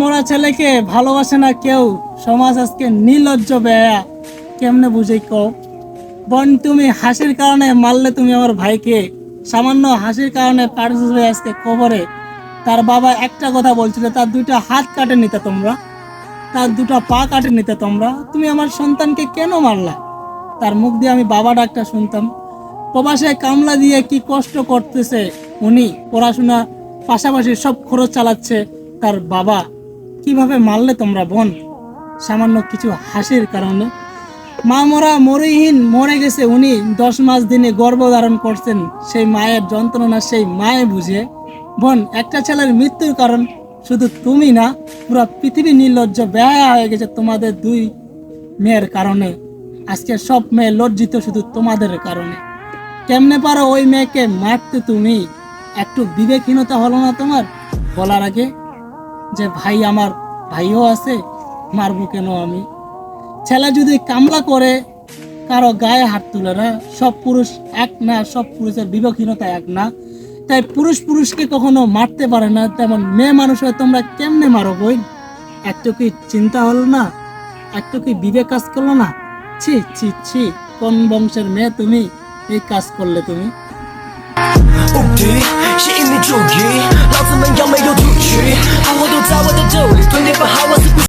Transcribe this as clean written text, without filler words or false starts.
মরা ছেলেকে ভালোবাসে না কেউ, সমাজ আজকে নির্লজ্জ বেয়া, কেমনে বুঝে কও। বোন তুমি হাসির কারণে মারলে তুমি আমার ভাইকে, সামান্য হাসির কারণে পাঠিয়েছে আজকে কবরে। তার বাবা একটা কথা বলছিল, তার দুইটা হাত কাটে নিতে তোমরা, তার দুটো পা কাটে নিতে তোমরা, তুমি আমার সন্তানকে কেন মারলা? তার মুখ দিয়ে আমি বাবা ডাকটা শুনতাম। প্রবাসে কামলা দিয়ে কি কষ্ট করতেছে উনি, পড়াশোনা পাশাপাশি সব খরচ চালাচ্ছে তার বাবা, কিভাবে মারলে তোমরা বোন সামান্য কিছু হাসির কারণে? মা মরা মরিহীন মরে গেছে উনি, 10 মাস দিনে গর্ভ ধারণ করছেন, সেই মায়ের যন্ত্রণা সেই মায়ে বুঝে। বোন একটা ছেলের মৃত্যুর কারণ শুধু তুমি না, পুরো পৃথিবী নির্লজ্জ বেহায়া হয়ে গেছে তোমাদের দুই মেয়ের কারণে। আজকে সব মেয়ে লজ্জিত শুধু তোমাদের কারণে। কেমনে পারো ওই মেয়েকে মারতে তুমি? একটু বিবেকহীনতা হলো না তোমার বলার আগে যে ভাই আমার ভাইও আছে, মারবো কেন আমি? ছেলে যদি কামলা করে কারো গায়ে হাত তুলে না, সব পুরুষ এক না, সব পুরুষের বিবেকহীনতা এক না, তাই পুরুষ পুরুষকে কখনো মারতে পারে না, তেমন মেয়ে মানুষ হয়ে তোমরা কেমনে মারো বই? একটু কি চিন্তা হলো না? একটু কি বিবেক কাজ করলো না? ছি ছি ছি, কোন বংশের মেয়ে তুমি, এই কাজ করলে তুমি?目的吸引你注意，老子们要没有赌气，好货都在我的手里，吞灭不好我是不